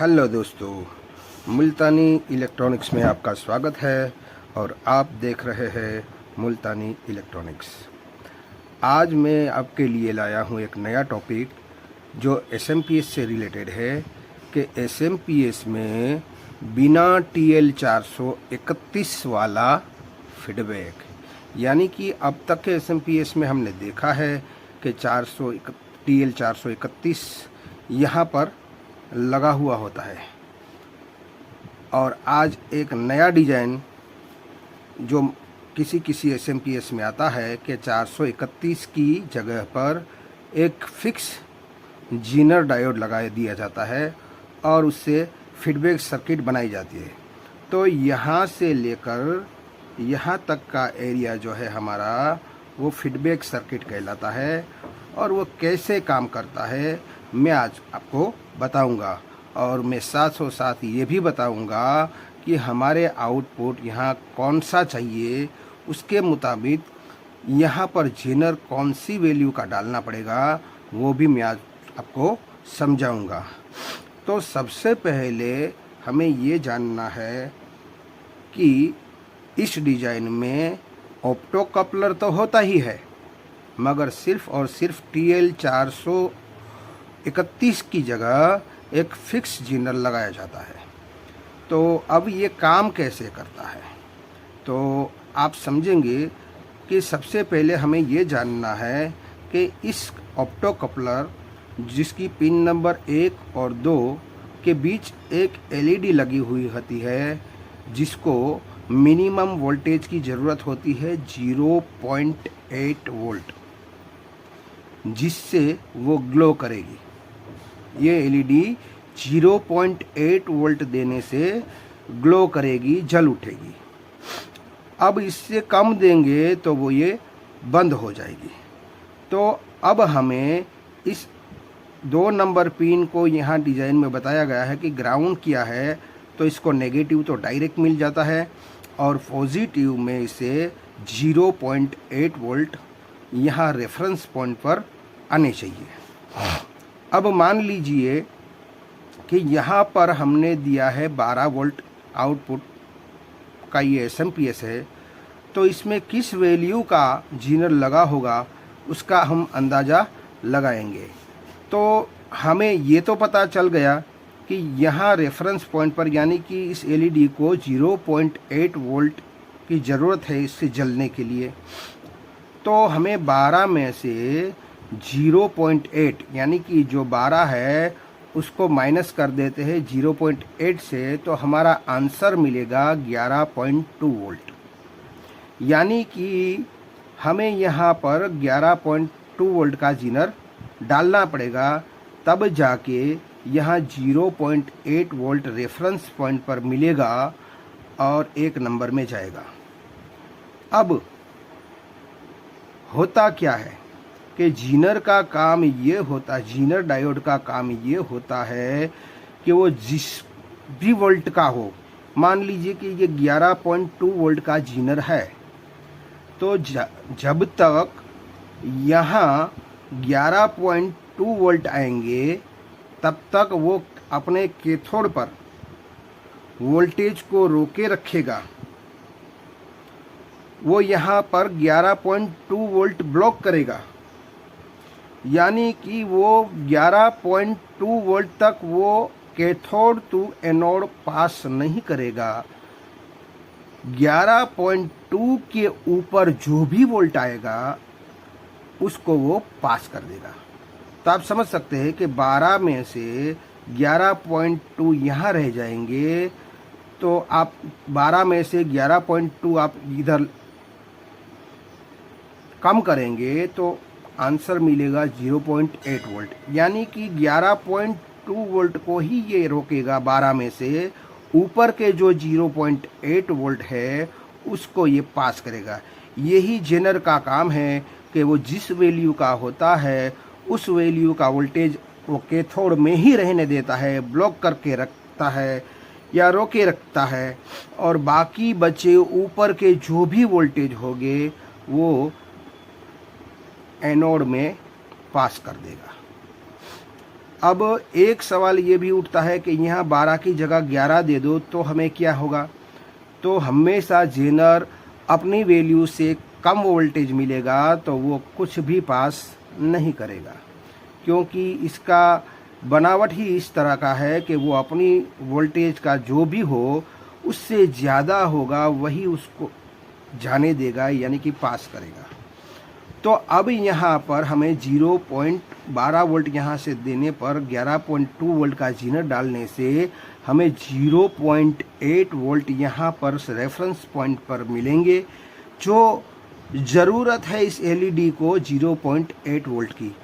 Hello दोस्तों, मुल्तानी electronics में आपका स्वागत है और आप देख रहे हैं मुल्तानी इलेक्ट्रॉनिक्स। आज मैं आपके लिए लाया हूं एक नया टॉपिक जो एसएमपीएस से रिलेटेड है कि एसएमपीएस में बिना TL 431 वाला फीडबैक, यानी कि अब तक के एसएमपीएस में हमने देखा है कि TL 431 यहाँ पर लगा हुआ होता है और आज एक नया डिज़ाइन जो किसी एसएमपीएस में आता है कि 431 की जगह पर एक फिक्स जीनर डायोड लगा दिया जाता है और उससे फीडबैक सर्किट बनाई जाती है। तो यहाँ से लेकर यहाँ तक का एरिया जो है हमारा वो फीडबैक सर्किट कहलाता है और वो कैसे काम करता है मैं आज आपको बताऊंगा। और मैं साथ ये भी बताऊंगा कि हमारे आउटपुट यहाँ कौन सा चाहिए, उसके मुताबिक यहाँ पर जेनर कौन सी वैल्यू का डालना पड़ेगा वो भी मैं आज आपको समझाऊंगा। तो सबसे पहले हमें ये जानना है कि इस डिज़ाइन में ऑप्टो कपलर तो होता ही है, मगर सिर्फ और सिर्फ TL 431 की जगह एक फिक्स जीनर लगाया जाता है। तो अब ये काम कैसे करता है तो आप समझेंगे कि सबसे पहले हमें ये जानना है कि इस ऑप्टो कपलर जिसकी पिन नंबर 1 और 2 के बीच एक LED लगी हुई होती है जिसको मिनिमम वोल्टेज की ज़रूरत होती है 0.8 वोल्ट, जिससे वो ग्लो करेगी। ये LED 0.8 वोल्ट देने से ग्लो करेगी, जल उठेगी। अब इससे कम देंगे तो वो ये बंद हो जाएगी। तो अब हमें इस 2 नंबर पिन को यहाँ डिज़ाइन में बताया गया है कि ग्राउंड किया है तो इसको नेगेटिव तो डायरेक्ट मिल जाता है और पॉजिटिव में इसे 0.8 वोल्ट यहाँ रेफरेंस पॉइंट पर आने चाहिए। अब मान लीजिए कि यहाँ पर हमने दिया है 12 वोल्ट आउटपुट का ये एसएमपीएस है, तो इसमें किस वैल्यू का जीनर लगा होगा उसका हम अंदाज़ा लगाएंगे। तो हमें ये तो पता चल गया कि यहाँ रेफरेंस पॉइंट पर यानी कि इस LED को 0.8 वोल्ट की ज़रूरत है इससे जलने के लिए। तो हमें 12 में से 0.8 यानी कि जो 12 है उसको माइनस कर देते हैं 0.8 से, तो हमारा आंसर मिलेगा 11.2 वोल्ट। यानी कि हमें यहाँ पर 11.2 वोल्ट का जीनर डालना पड़ेगा, तब जाके यहाँ 0.8 वोल्ट रेफरेंस पॉइंट पर मिलेगा और एक नंबर में जाएगा। अब होता क्या है कि जीनर का काम ये होता है, जीनर डायोड का काम ये होता है कि वो जिस भी वोल्ट का हो, मान लीजिए कि ये 11.2 वोल्ट का जीनर है, तो जब तक यहाँ 11.2 वोल्ट आएंगे तब तक वो अपने कैथोड पर वोल्टेज को रोके रखेगा। वो यहाँ पर 11.2 वोल्ट ब्लॉक करेगा, यानी कि वो 11.2 वोल्ट तक वो कैथोड टू एनोड पास नहीं करेगा। 11.2 के ऊपर जो भी वोल्ट आएगा उसको वो पास कर देगा। तो आप समझ सकते हैं कि 12 में से 11.2 यहाँ रह जाएंगे, तो आप 12 में से 11.2 आप इधर कम करेंगे तो आंसर मिलेगा 0.8 वोल्ट। यानी कि 11.2 वोल्ट को ही ये रोकेगा, 12 में से ऊपर के जो 0.8 वोल्ट है उसको ये पास करेगा। यही जेनर का काम है कि वो जिस वैल्यू का होता है उस वैल्यू का वोल्टेज वो कैथोड में ही रहने देता है, ब्लॉक करके रखता है या रोके रखता है, और बाकी बचे ऊपर के जो भी वोल्टेज होंगे वो एनोड में पास कर देगा। अब एक सवाल ये भी उठता है कि यहाँ 12 की जगह 11 दे दो तो हमें क्या होगा। तो हमेशा जेनर अपनी वैल्यू से कम वोल्टेज मिलेगा तो वो कुछ भी पास नहीं करेगा, क्योंकि इसका बनावट ही इस तरह का है कि वो अपनी वोल्टेज का जो भी हो उससे ज़्यादा होगा वही उसको जाने देगा, यानी कि पास करेगा। तो अब यहाँ पर हमें 0.12 वोल्ट यहाँ से देने पर 11.2 वोल्ट का जीनर डालने से हमें 0.8 वोल्ट यहाँ पर रेफरेंस पॉइंट पर मिलेंगे। जो ज़रूरत है इस एलईडी को 0.8 वोल्ट की,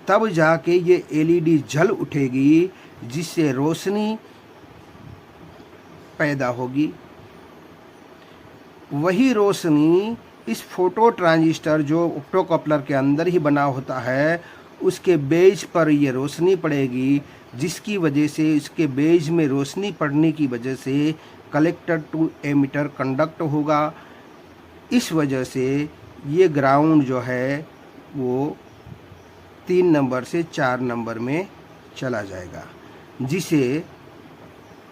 तब जाके ये एलईडी जल उठेगी, जिससे रोशनी पैदा होगी। वही रोशनी इस फोटो ट्रांजिस्टर जो ऑप्टोकपलर के अंदर ही बना होता है उसके बेज पर ये रोशनी पड़ेगी, जिसकी वजह से इसके बेज में रोशनी पड़ने की वजह से कलेक्टर टू एमिटर कंडक्ट होगा। इस वजह से ये ग्राउंड जो है वो 3 नंबर से 4 नंबर में चला जाएगा, जिसे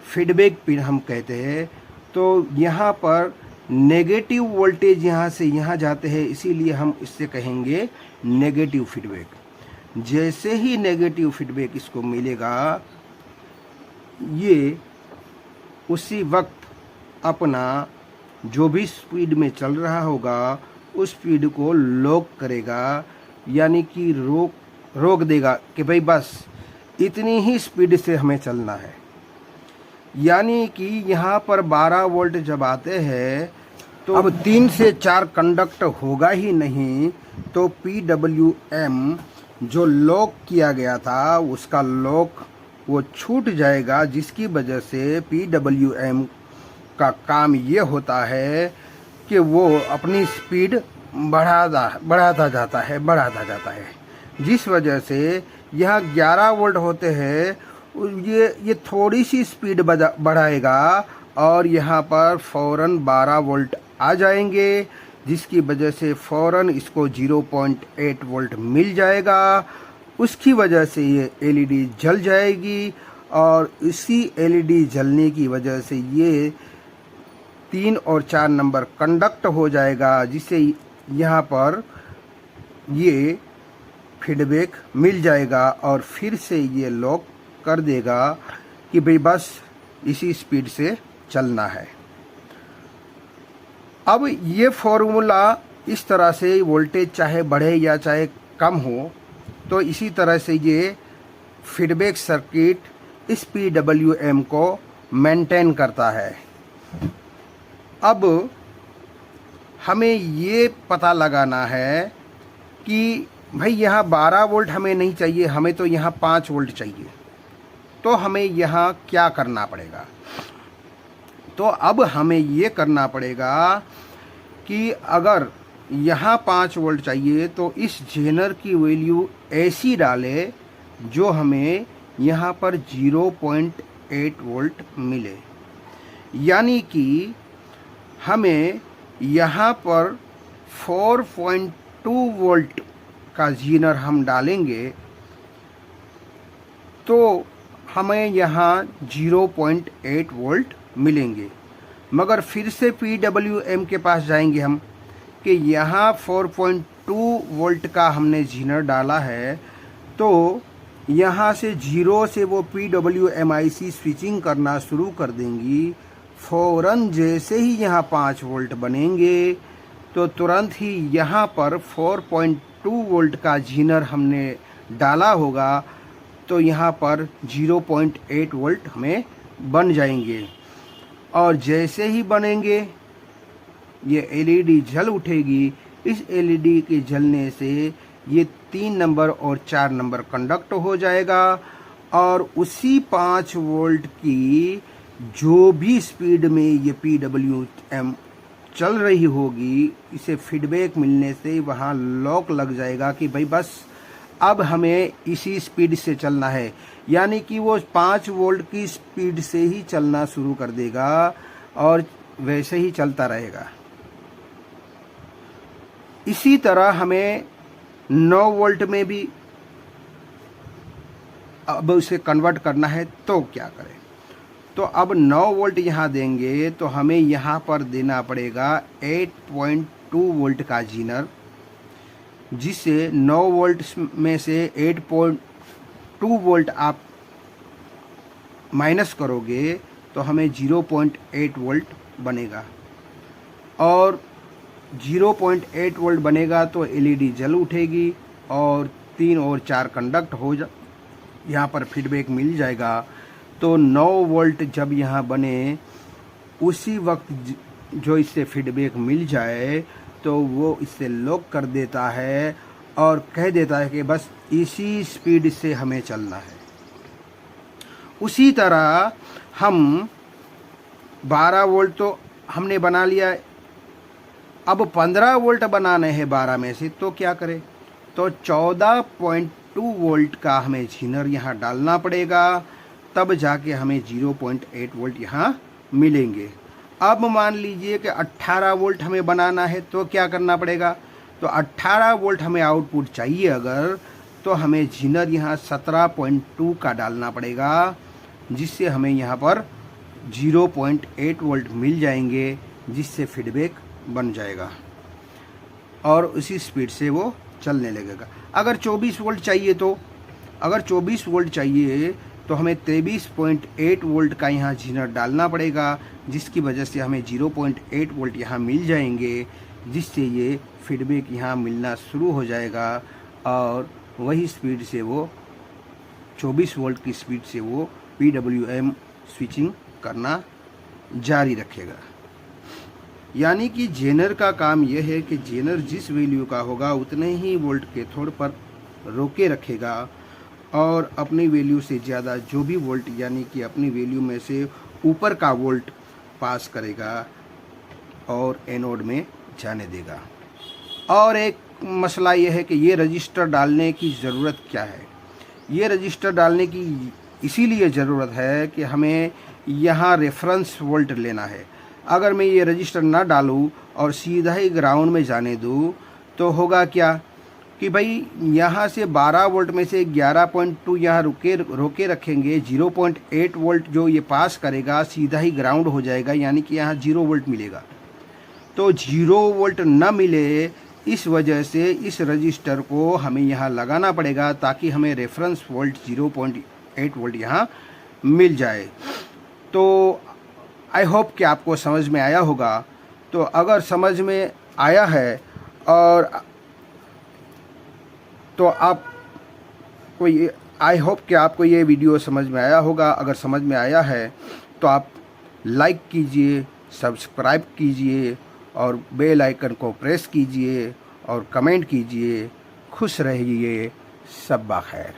फीडबैक पिन हम कहते हैं। तो यहाँ पर नेगेटिव वोल्टेज यहाँ से यहाँ जाते हैं, इसीलिए हम इससे कहेंगे नेगेटिव फीडबैक। जैसे ही नेगेटिव फीडबैक इसको मिलेगा, ये उसी वक्त अपना जो भी स्पीड में चल रहा होगा उस स्पीड को लॉक करेगा, यानी कि रोक देगा कि भाई बस इतनी ही स्पीड से हमें चलना है। यानी कि यहाँ पर 12 वोल्ट जब आते हैं तो अब 3 से 4 कंडक्ट होगा ही नहीं, तो PWM जो लॉक किया गया था उसका लॉक वो छूट जाएगा, जिसकी वजह से PWM का काम ये होता है कि वो अपनी स्पीड बढ़ाता जाता है, जिस वजह से यहाँ 11 वोल्ट होते हैं, ये थोड़ी सी स्पीड बढ़ाएगा और यहाँ पर फ़ौरन 12 वोल्ट आ जाएंगे, जिसकी वजह से फ़ौरन इसको 0.8 वोल्ट मिल जाएगा। उसकी वजह से ये एलईडी जल जाएगी और इसी एलईडी जलने की वजह से ये 3 और 4 नंबर कंडक्ट हो जाएगा, जिससे यहाँ पर ये फीडबैक मिल जाएगा और फिर से ये लॉक कर देगा कि भाई बस इसी स्पीड से चलना है। अब ये फॉर्मूला इस तरह से वोल्टेज चाहे बढ़े या चाहे कम हो, तो इसी तरह से ये फीडबैक सर्किट इस PWM को मेंटेन करता है। अब हमें ये पता लगाना है कि भाई यहाँ 12 वोल्ट हमें नहीं चाहिए, हमें तो यहाँ 5 वोल्ट चाहिए। तो हमें यहाँ क्या करना पड़ेगा? तो अब हमें ये करना पड़ेगा कि अगर यहाँ 5 वोल्ट चाहिए तो इस जेनर की वैल्यू ऐसी डाले जो हमें यहाँ पर 0.8 वोल्ट मिले, यानी कि हमें यहाँ पर 4.2 वोल्ट का जेनर हम डालेंगे तो हमें यहाँ 0.8 वोल्ट मिलेंगे। मगर फिर से PWM के पास जाएंगे हम कि यहाँ 4.2 वोल्ट का हमने जेनर डाला है, तो यहाँ से 0 से वो PWM IC स्विचिंग करना शुरू कर देंगी। फ़ौरन जैसे ही यहाँ 5 वोल्ट बनेंगे तो तुरंत ही यहाँ पर 4.2 वोल्ट का जेनर हमने डाला होगा, तो यहाँ पर 0.8 वोल्ट हमें बन जाएंगे। और जैसे ही बनेंगे ये एलईडी जल उठेगी। इस एलईडी के जलने से ये 3 नंबर और 4 नंबर कंडक्ट हो जाएगा और उसी 5 वोल्ट की जो भी स्पीड में ये PWM चल रही होगी, इसे फीडबैक मिलने से वहाँ लॉक लग जाएगा कि भाई बस अब हमें इसी स्पीड से चलना है, यानी कि वो 5 वोल्ट की स्पीड से ही चलना शुरू कर देगा और वैसे ही चलता रहेगा। इसी तरह हमें 9 वोल्ट में भी अब उसे कन्वर्ट करना है तो क्या करें। तो अब 9 वोल्ट यहाँ देंगे तो हमें यहाँ पर देना पड़ेगा 8.2 वोल्ट का जीनर, जिससे 9 वोल्ट में से 8.2 वोल्ट आप माइनस करोगे तो हमें 0.8 वोल्ट बनेगा, और 0.8 वोल्ट बनेगा तो एलईडी जल उठेगी और 3 और 4 कंडक्ट हो यहाँ पर फीडबैक मिल जाएगा। तो 9 वोल्ट जब यहाँ बने उसी वक्त जो इससे फीडबैक मिल जाए तो वो इससे लॉक कर देता है और कह देता है कि बस इसी स्पीड से हमें चलना है। उसी तरह हम 12 वोल्ट तो हमने बना लिया, अब 15 वोल्ट बनाने हैं 12 में से, तो क्या करें। तो 14.2 वोल्ट का हमें जीनर यहाँ डालना पड़ेगा, तब जाके हमें 0.8 वोल्ट यहाँ मिलेंगे। अब मान लीजिए कि 18 वोल्ट हमें बनाना है तो क्या करना पड़ेगा। तो 18 वोल्ट हमें आउटपुट चाहिए अगर, तो हमें जीनर यहाँ 17.2 का डालना पड़ेगा, जिससे हमें यहाँ पर 0.8 वोल्ट मिल जाएंगे, जिससे फीडबैक बन जाएगा और उसी स्पीड से वो चलने लगेगा। अगर 24 वोल्ट चाहिए तो हमें 23.8 वोल्ट का यहाँ जीनर डालना पड़ेगा, जिसकी वजह से हमें 0.8 वोल्ट यहाँ मिल जाएंगे, जिससे ये फीडबैक यहाँ मिलना शुरू हो जाएगा और वही स्पीड से वो 24 वोल्ट की स्पीड से वो PWM स्विचिंग करना जारी रखेगा। यानी कि जेनर का काम यह है कि जेनर जिस वैल्यू का होगा उतने ही वोल्ट के थोड़ पर रोके रखेगा और अपनी वैल्यू से ज़्यादा जो भी वोल्ट यानी कि अपनी वैल्यू में से ऊपर का वोल्ट पास करेगा और एनोड में जाने देगा। और एक मसला यह है कि ये रजिस्टर डालने की ज़रूरत क्या है। ये रजिस्टर डालने की इसीलिए ज़रूरत है कि हमें यहाँ रेफरेंस वोल्ट लेना है। अगर मैं ये रजिस्टर ना डालूँ और सीधा ही ग्राउंड में जाने दूँ तो होगा क्या कि भाई यहाँ से 12 वोल्ट में से 11.2 यहाँ रोके रखेंगे, 0.8 वोल्ट जो ये पास करेगा सीधा ही ग्राउंड हो जाएगा, यानी कि यहाँ 0 वोल्ट मिलेगा। तो 0 वोल्ट न मिले, इस वजह से इस रजिस्टर को हमें यहाँ लगाना पड़ेगा ताकि हमें रेफरेंस वोल्ट 0.8 वोल्ट यहाँ मिल जाए। तो आई होप कि आपको समझ में आया होगा। तो अगर समझ में आया है और तो आप कोई आई होप कि आपको ये वीडियो समझ में आया होगा। अगर समझ में आया है तो आप लाइक कीजिए, सब्सक्राइब कीजिए और बेल आइकन को प्रेस कीजिए और कमेंट कीजिए। खुश रहिए, शब्बा खैर।